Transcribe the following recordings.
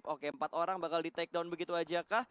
Oke, 4 orang bakal di take down begitu aja kah?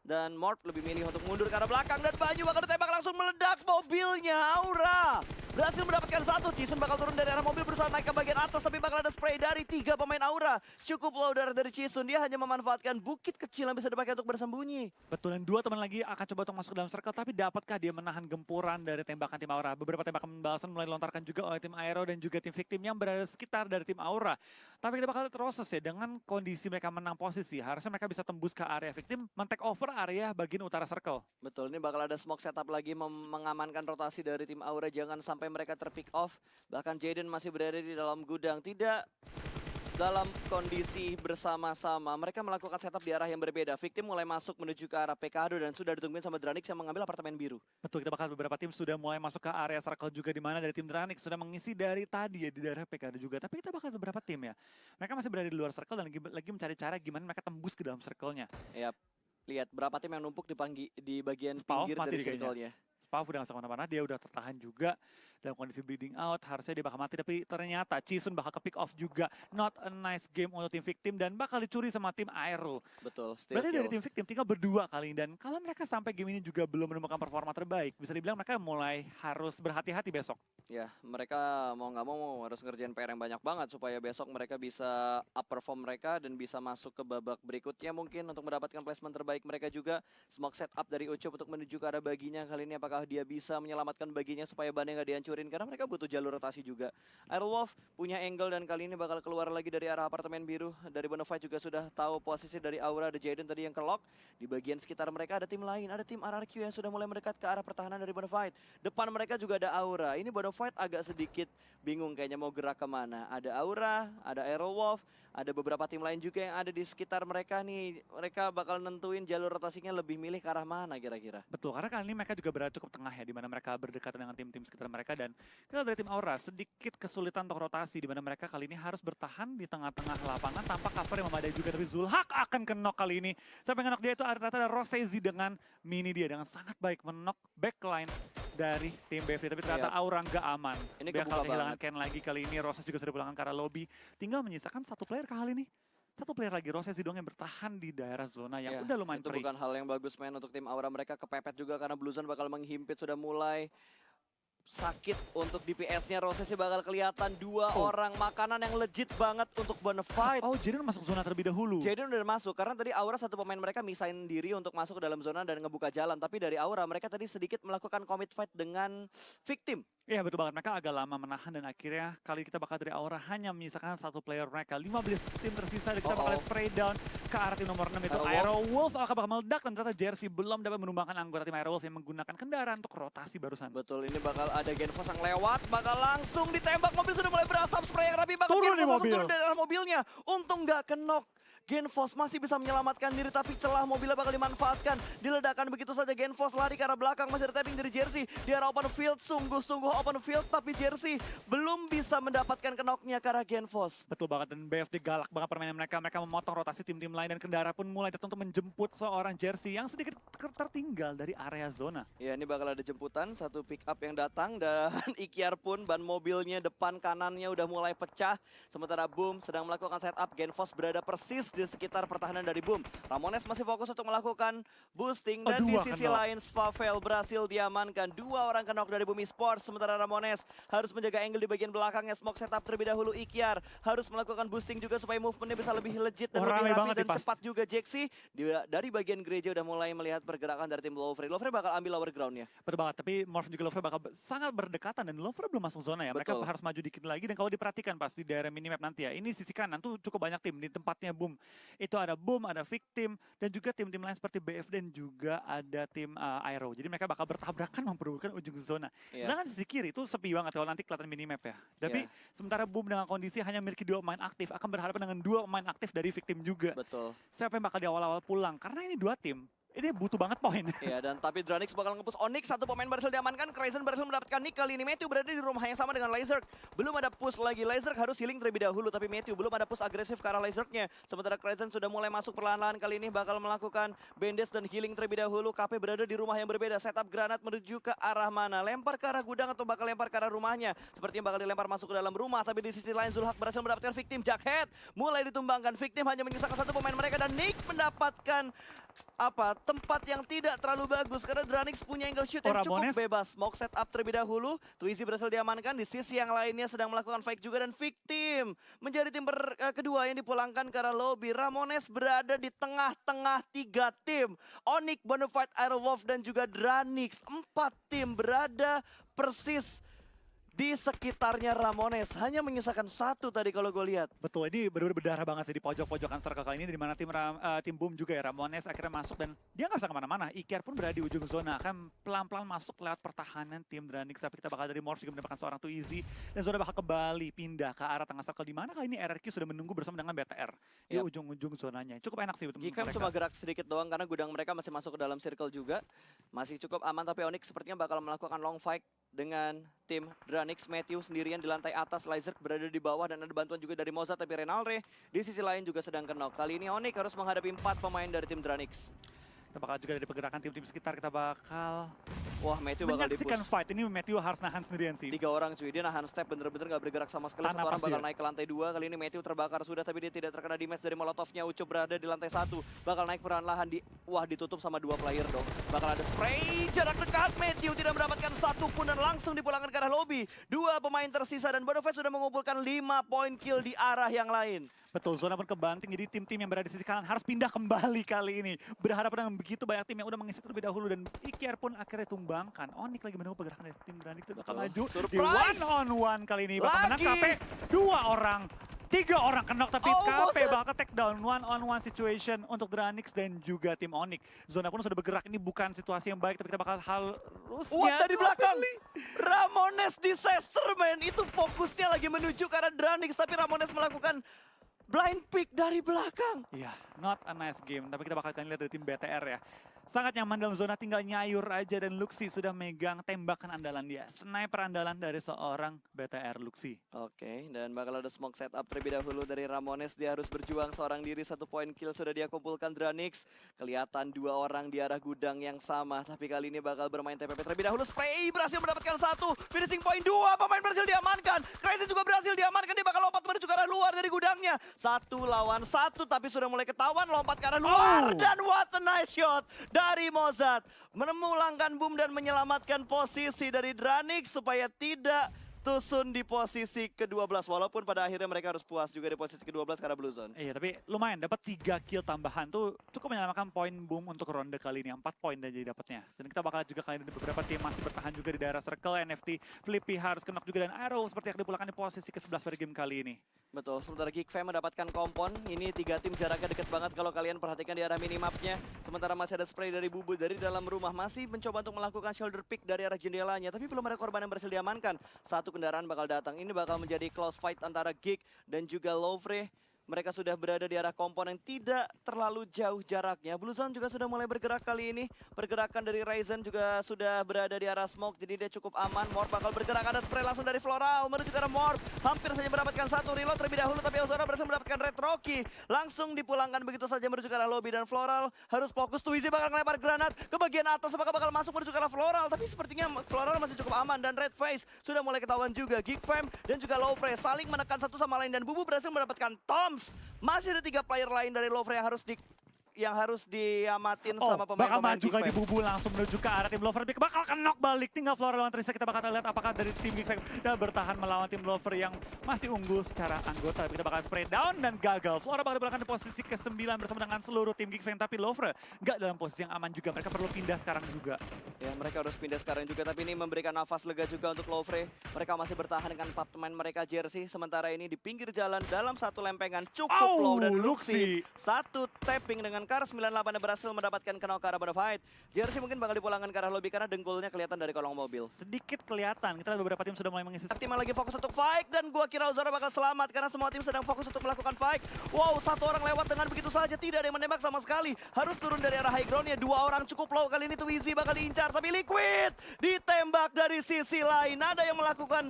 Dan Morph lebih milih untuk mundur ke arah belakang dan Banyu bakal ditembak langsung meledak mobilnya. Aura berhasil mendapatkan satu. Jason bakal turun dari arah mobil berusaha naik ke bagian atas tapi bakal ada spray dari 3 pemain Aura. Cukup low dari Jason. Dia hanya memanfaatkan bukit kecil yang bisa dipakai untuk bersembunyi. Betul, dan 2 teman lagi akan coba untuk masuk ke dalam circle, tapi dapatkah dia menahan gempuran dari tembakan tim Aura? Beberapa tembakan balasan mulai dilontarkan juga oleh tim Aero dan juga tim Victim yang berada di sekitar dari tim Aura. Tapi kita bakal lihat Roses ya, dengan kondisi mereka menang posisi, harusnya mereka bisa tembus ke area Victim, men-take over area bagian utara circle. Betul, ini bakal ada smoke setup lagi mengamankan rotasi dari tim Aura. Jangan sampai mereka terpick off. Bahkan Jaden masih berada di dalam gudang. Tidak dalam kondisi bersama-sama. Mereka melakukan setup di arah yang berbeda. Victim mulai masuk menuju ke arah PKado dan sudah ditungguin sama Dranix yang mengambil apartemen biru. Betul, kita bakal beberapa tim sudah mulai masuk ke area circle juga, di mana dari tim Dranix sudah mengisi dari tadi ya di daerah PKado juga. Tapi kita bakal beberapa tim ya. Mereka masih berada di luar circle dan lagi mencari cara gimana mereka tembus ke dalam circle-nya. Yap. Lihat berapa tim yang numpuk di bagian Spauf pinggir mati dari circle-nya. Spauf udah gak sama mana-mana, dia udah tertahan juga dalam kondisi bleeding out, harusnya dia bakal mati, tapi ternyata Chisun bakal ke pick off juga. Not a nice game untuk tim Victim dan bakal dicuri sama tim Aero. Betul, steal Berarti kill. dari tim Victim tinggal berdua kali ini, dan kalau mereka sampai game ini juga belum menemukan performa terbaik, bisa dibilang mereka mulai harus berhati-hati besok. Ya, mereka mau nggak mau harus ngerjain PR yang banyak banget supaya besok mereka bisa up perform mereka dan bisa masuk ke babak berikutnya mungkin untuk mendapatkan placement terbaik mereka juga. Smoke setup dari Ucup untuk menuju ke arah baginya. Kali ini apakah dia bisa menyelamatkan baginya supaya bannya nggak dihancurin karena mereka butuh jalur rotasi juga. Airwolf punya angle dan kali ini bakal keluar lagi dari arah apartemen biru. Dari Bonafide juga sudah tahu posisi dari Aura, ada Jaden tadi yang ke lock. Di bagian sekitar mereka ada tim lain, ada tim RRQ yang sudah mulai mendekat ke arah pertahanan dari Bonafide. Depan mereka juga ada Aura. Ini Bonafide agak sedikit bingung kayaknya mau gerak kemana. Ada Aura, ada Aerowolf, ada beberapa tim lain juga yang ada di sekitar mereka nih. Mereka bakal nentuin jalur rotasinya lebih milih ke arah mana kira-kira. Betul, karena kali ini mereka juga berada cukup tengah ya, di mana mereka berdekatan dengan tim-tim sekitar mereka, dan kita dari tim Aura sedikit kesulitan untuk rotasi, di mana mereka kali ini harus bertahan di tengah-tengah lapangan tanpa cover yang memadai juga, tapi Zulhak akan kenok kali ini. Sampai ngenok dia itu ternyata ada Rosezi dengan mini dia, dengan sangat baik menok backline dari tim BFD, tapi ternyata Aura nggak aman. Ini bakal kehilangan banget. Ken lagi kali ini, Roses juga sudah pulangan ke arah lobby, tinggal menyisakan satu player kali ini. Satu player lagi, Rosezi doang yang bertahan di daerah zona yang udah lumayan itu free. bukan hal yang bagus main untuk tim Aura. Mereka kepepet juga karena Blue Zone bakal menghimpit, sudah mulai sakit untuk DPS-nya. Rosesi bakal kelihatan dua orang makanan yang legit banget untuk Bonafide. Oh, Jaden masuk zona terlebih dahulu. Jaden udah masuk karena tadi Aura satu pemain mereka misain diri untuk masuk ke dalam zona dan ngebuka jalan. Tapi dari Aura mereka tadi sedikit melakukan commit fight dengan Victim. Iya betul banget, mereka agak lama menahan dan akhirnya kali kita bakal dari Aura hanya menyisakan satu player mereka. 15 tim tersisa dan kita bakal spray down ke arah tim nomor 6 itu Aerowolf akan bakal meledak, dan ternyata Jersey belum dapat menumbangkan anggota tim Aerowolf yang menggunakan kendaraan untuk rotasi barusan. Betul, ini bakal ada Genfos yang lewat, bakal langsung ditembak, mobil sudah mulai berasap, spray yang rapi, bakal turun Genfos langsung turun dari dalam mobilnya. Untung nggak kenok. Genfos masih bisa menyelamatkan diri, tapi celah mobilnya bakal dimanfaatkan. Diledakkan begitu saja, Genfos lari ke arah belakang, masih ada tapping dari Jersey. Di arah open field, sungguh-sungguh open field, tapi Jersey belum bisa mendapatkan kenoknya ke arah Genfos. Betul banget, dan BFD galak banget permainan mereka. Mereka memotong rotasi tim-tim lain dan kendaraan pun mulai datang untuk menjemput seorang Jersey yang sedikit tertinggal dari area zona. Ya, ini bakal ada jemputan, satu pick up yang datang dan Ikyar pun ban mobilnya depan kanannya udah mulai pecah. Sementara Boom sedang melakukan setup, Genfos berada persis di sekitar pertahanan dari Boom. Ramones masih fokus untuk melakukan boosting dan di sisi lain Spavel berhasil diamankan. Dua orang kenok dari Boom Esports, sementara Ramones harus menjaga angle di bagian belakangnya. Smoke setup terlebih dahulu, Ikyar harus melakukan boosting juga supaya movementnya bisa lebih legit dan lebih rapi dan cepat juga. Jeksi dari bagian gereja udah mulai melihat pergerakan dari tim Lovre. Lovre bakal ambil lower ground ya. Betul banget, tapi Morph juga Lovre bakal sangat berdekatan dan Lovre belum masuk zona ya. Mereka harus maju dikit lagi, dan kalau diperhatikan pas di daerah minimap nanti ya, ini sisi kanan tuh cukup banyak tim di tempatnya Boom. Itu ada Boom, ada Victim, dan juga tim-tim lain seperti BF dan juga ada tim Aero. Jadi mereka bakal bertabrakan memperebutkan ujung zona. Sedangkan sisi kiri itu sepi banget kalau nanti kelihatan minimap ya. Tapi sementara Boom dengan kondisi hanya memiliki 2 pemain aktif, akan berhadapan dengan 2 pemain aktif dari Victim juga. Betul. Siapa yang bakal di awal-awal pulang? Karena ini 2 tim ini butuh banget poin. Iya, dan tapi Dranix bakal nge-push Onyx, satu pemain berhasil diamankan, Crazen berhasil mendapatkan Nick. Kali ini Matthew berada di rumah yang sama dengan Lazerk. Belum ada push lagi, Lazerk harus healing terlebih dahulu, tapi Matthew belum ada push agresif ke arah Lazerknya. Sementara Crazen sudah mulai masuk perlahan-lahan, kali ini bakal melakukan bandage dan healing terlebih dahulu. KP berada di rumah yang berbeda, setup granat menuju ke arah mana? Lempar ke arah gudang atau bakal lempar ke arah rumahnya? Sepertinya bakal dilempar masuk ke dalam rumah, tapi di sisi lain Zulhak berhasil mendapatkan victim. Jackhead mulai ditumbangkan, victim hanya menyisakan satu pemain mereka dan Nick mendapatkan tempat yang tidak terlalu bagus karena Dranix punya angle shoot yang cukup bebas. Smoke setup terlebih dahulu, Twizy berhasil diamankan, di sisi yang lainnya sedang melakukan fake juga dan victim menjadi tim kedua yang dipulangkan ke arah lobby. Ramones berada di tengah-tengah 3 tim. Onyx, Bonafide, Aerowolf dan juga Dranix. 4 tim berada persis di sekitarnya Ramones, hanya menyisakan 1 tadi kalau gue lihat. Betul, ini benar-benar berdarah banget sih di pojok-pojokan circle kali ini, di mana tim Boom juga ya, Ramones akhirnya masuk dan dia nggak bisa kemana-mana. Iker pun berada di ujung zona, akan pelan-pelan masuk lewat pertahanan tim Dranix, tapi kita bakal dari Morph juga mendapatkan seorang Twizy, dan zona bakal kembali pindah ke arah tengah circle, di mana kali ini RRQ sudah menunggu bersama dengan BTR di ujung-ujung zonanya. Cukup enak sih untuk mereka. Cuma gerak sedikit doang karena gudang mereka masih masuk ke dalam circle juga, masih cukup aman, tapi Onyx sepertinya bakal melakukan long fight dengan tim Dranix. Matthew sendirian di lantai atas, Lazerk berada di bawah dan ada bantuan juga dari Mozart, tapi Renalre di sisi lain juga sedang knock. Kali ini Onyx harus menghadapi 4 pemain dari tim Dranix. Kita bakal juga dari pergerakan tim-tim sekitar, kita bakal Matthew bakal menyaksikan fight. Ini Matthew harus nahan sendirian sih. 3 orang cuy, dia nahan step, bener-bener gak bergerak sama sekali. Satu orang bakal naik ke lantai 2, kali ini Matthew terbakar sudah, tapi dia tidak terkena damage dari Molotovnya. Ucup berada di lantai 1, bakal naik perlahan-lahan ditutup sama 2 player dong. Bakal ada spray jarak dekat, Matthew tidak mendapatkan 1 pun dan langsung dipulangkan ke arah lobby. 2 pemain tersisa dan Bonafide sudah mengumpulkan 5 poin kill di arah yang lain. Betul, zona pun kebanting, jadi tim-tim yang berada di sisi kanan harus pindah kembali kali ini. Berhadapan dengan begitu banyak tim yang udah mengisi terlebih dahulu dan Iker pun akhirnya tumbangkan. Onyx lagi menunggu pergerakan dari tim Dranix, bakal maju di one-on-one kali ini. Bakal menang KP, 2 orang. 3 orang kenok, tapi KP bakal take down one-on-one situation untuk Dranix dan juga tim Onyx. Zona pun sudah bergerak, ini bukan situasi yang baik, tapi kita bakal harusnya dari belakang. Ramones disaster man, itu fokusnya lagi menuju ke arah Dranix, tapi Ramones melakukan blind pick dari belakang. Iya, not a nice game, tapi kita bakal lihat dari tim BTR ya. Sangat nyaman dalam zona, tinggal nyayur aja dan Luxi sudah megang tembakan andalan dia. Sniper andalan dari seorang BTR Luxi. Oke, dan bakal ada smoke setup terlebih dahulu dari Ramones. Dia harus berjuang seorang diri, 1 poin kill sudah dia kumpulkan Dranix. Kelihatan 2 orang di arah gudang yang sama, tapi kali ini bakal bermain TPP terlebih dahulu. Spray berhasil mendapatkan 1, finishing point 2, pemain berhasil diamankan. Crazy juga berhasil diamankan, dia bakal lompat menuju ke arah luar dari gudangnya. 1 lawan 1, tapi sudah mulai ketahuan, lompat ke arah luar. Dan what a nice shot dari Mozart, memulangkan Boom dan menyelamatkan posisi dari Dranix supaya tidak tusun di posisi ke-12, walaupun pada akhirnya mereka harus puas juga di posisi ke-12 karena Blue Zone. Iya, tapi lumayan dapat 3 kill tambahan tuh cukup menyelamatkan poin Boom untuk ronde kali ini. 4 poin jadi dapatnya. Dan kita bakal juga kali ini beberapa tim masih bertahan juga di daerah circle. NFT, Flippy harus knock juga dan Arrow seperti yang dipulangkan di posisi ke-11 pada game kali ini. Betul, sementara Geekfam mendapatkan kompon. Ini 3 tim jaraknya deket banget kalau kalian perhatikan di arah minimapnya. Sementara masih ada spray dari Bubu dari dalam rumah. Masih mencoba untuk melakukan shoulder pick dari arah jendelanya. Tapi belum ada korban yang berhasil diamankan. 1 kendaraan bakal datang. Ini bakal menjadi close fight antara Geek dan juga Lovre. Mereka sudah berada di arah kompon yang tidak terlalu jauh jaraknya. Blue Zone juga sudah mulai bergerak kali ini. Pergerakan dari Ryzen juga sudah berada di arah smoke, jadi dia cukup aman. Morph bakal bergerak, ada spray langsung dari Floral menuju ke arah Morph. Hampir saja mendapatkan 1 reload terlebih dahulu, tapi Ozora berhasil mendapatkan Red Rocky. Langsung dipulangkan begitu saja menuju ke arah lobby dan Floral harus fokus. Twizy bakal ngelempar granat ke bagian atas, apakah bakal masuk menuju ke arah Floral. Tapi sepertinya Floral masih cukup aman dan Red Face sudah mulai ketahuan juga. Geekfam dan juga Lovre saling menekan satu sama lain dan Bubu berhasil mendapatkan Toms. Masih ada 3 player lain dari Lovre yang harus diamatin sama pemain-pemain juga di Bubu langsung menuju ke arah tim Lover. Bakal knock balik, tinggal Flora lawan Trisa. Kita bakal lihat apakah dari tim Geekfam dan bertahan melawan tim Lover yang masih unggul secara anggota. Kita bakal spray down dan gagal. Flora bakal dibelakang di posisi ke-9 bersama dengan seluruh tim Geekfam, tapi Lover nggak dalam posisi yang aman juga. Mereka perlu pindah sekarang juga. Ya, mereka harus pindah sekarang juga, tapi ini memberikan nafas lega juga untuk Lovre. Mereka masih bertahan dengan 4 pemain mereka jersey. Sementara ini di pinggir jalan dalam 1 lempengan cukup low dan Luxi 1 tapping dengan Kar 98 berhasil mendapatkan knock ke arah Bonafide. Jersey mungkin bakal dipulangkan ke arah lobby karena dengkulnya kelihatan dari kolong mobil. Sedikit kelihatan, kita lihat beberapa tim sudah mulai mengisi. Tim yang lagi fokus untuk fight dan gua kira Ozora bakal selamat karena semua tim sedang fokus untuk melakukan fight. Wow, satu orang lewat dengan begitu saja, tidak ada yang menembak sama sekali. Harus turun dari arah high ground-nya, dua orang cukup low. Kali ini Twizy bakal diincar, tapi Liquid ditembak dari sisi lain. Ada yang melakukan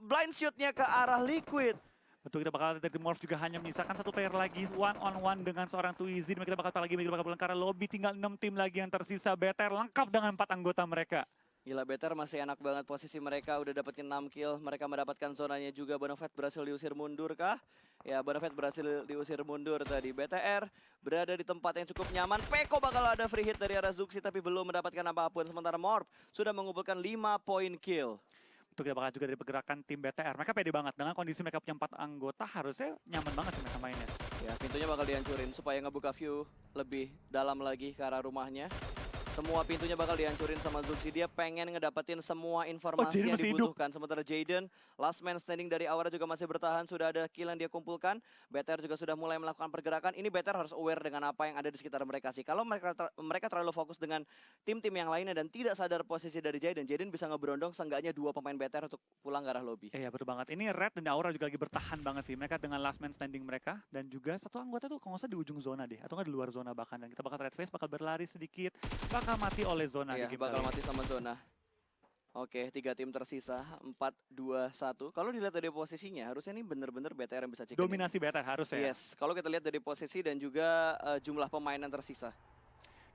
blind shoot-nya ke arah Liquid. Betul, kita bakal dari Morph juga hanya menyisakan satu player lagi one on one dengan seorang Twizy. Dan kita bakal pulang ke arah lobby, tinggal 6 tim lagi yang tersisa. BTR lengkap dengan 4 anggota mereka. Gila, BTR masih enak banget posisi mereka, udah dapetin 6 kill. Mereka mendapatkan zonanya juga. Bonafide berhasil diusir mundur kah? Ya, Bonafide berhasil diusir mundur tadi. BTR berada di tempat yang cukup nyaman. Peko bakal ada free hit dari arah Zuxi tapi belum mendapatkan apapun. Sementara Morph sudah mengumpulkan 5 poin kill. Itu kita bakal juga dari pergerakan tim BTR. Mereka pede banget dengan kondisi mereka punya 4 anggota, harusnya nyaman banget sih mereka mainnya. Ya, pintunya bakal dihancurin supaya ngebuka view lebih dalam lagi ke arah rumahnya. Semua pintunya bakal dihancurin sama Zuxi. Dia pengen ngedapetin semua informasi Jaden yang masih dibutuhkan. Sementara Jaden, last man standing dari Aura juga masih bertahan. Sudah ada kill yang dia kumpulkan. BTR juga sudah mulai melakukan pergerakan. Ini BTR harus aware dengan apa yang ada di sekitar mereka sih. Kalau mereka terlalu fokus dengan tim-tim yang lainnya dan tidak sadar posisi dari Jaden, Jaden bisa ngeberondong seenggaknya 2 pemain BTR untuk pulang ke arah lobby. Iya betul banget. Ini Red dan Aura juga lagi bertahan banget sih. Mereka dengan last man standing mereka. Dan juga satu anggota tuh kalau nggak salah di ujung zona deh. Atau nggak di luar zona bahkan. Dan kita bakal Red Face bakal berlari sedikit. Bakal mati oleh zona. Iya, bakal mati sama zona. Oke, 3 tim tersisa, 4, 2, 1. Kalau dilihat dari posisinya, harusnya ini bener-bener BTR yang bisa chicken. Dominasi BTR harusnya. Yes, kalau kita lihat dari posisi dan juga jumlah pemain yang tersisa.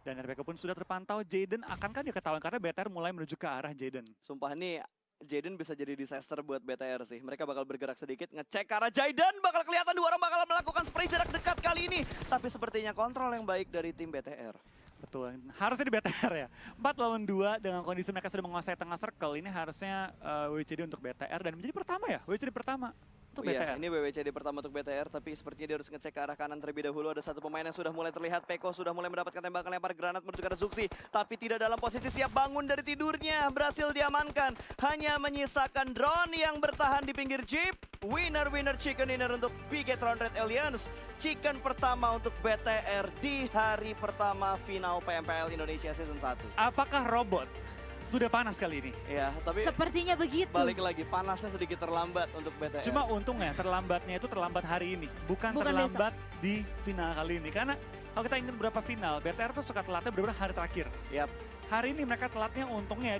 Dan RBK pun sudah terpantau. Jaden akankah dia ketahuan karena BTR mulai menuju ke arah Jaden. Sumpah nih, Jaden bisa jadi disaster buat BTR sih. Mereka bakal bergerak sedikit, ngecek ke arah Jaden. Bakal kelihatan 2 orang bakal melakukan spray jarak dekat kali ini. Tapi sepertinya kontrol yang baik dari tim BTR. Betul, harusnya di BTR ya. 4 lawan 2 dengan kondisi mereka sudah menguasai tengah circle. Ini harusnya WCD untuk BTR dan menjadi pertama ya. WCD pertama untuk BTR. Iya, ini WWCD pertama untuk BTR, tapi sepertinya dia harus ngecek ke arah kanan terlebih dahulu. Ada satu pemain yang sudah mulai terlihat. Peko sudah mulai mendapatkan tembakan lempar granat menuju ke arah Zuxi, tapi tidak dalam posisi siap bangun dari tidurnya. Berhasil diamankan. Hanya menyisakan drone yang bertahan di pinggir jeep. Winner chicken dinner untuk Bigetron Red Alliance. Chicken pertama untuk BTR di hari pertama final PMPL Indonesia Season 1. Apakah robot sudah panas kali ini? Ya, tapi Sepertinya begitu. balik lagi, panasnya sedikit terlambat untuk BTR. Cuma untungnya terlambatnya itu terlambat hari ini, bukan terlambat di final kali ini. Karena kalau kita ingat beberapa final, BTR tuh suka telatnya beberapa hari terakhir. Yap. Hari ini mereka telatnya untungnya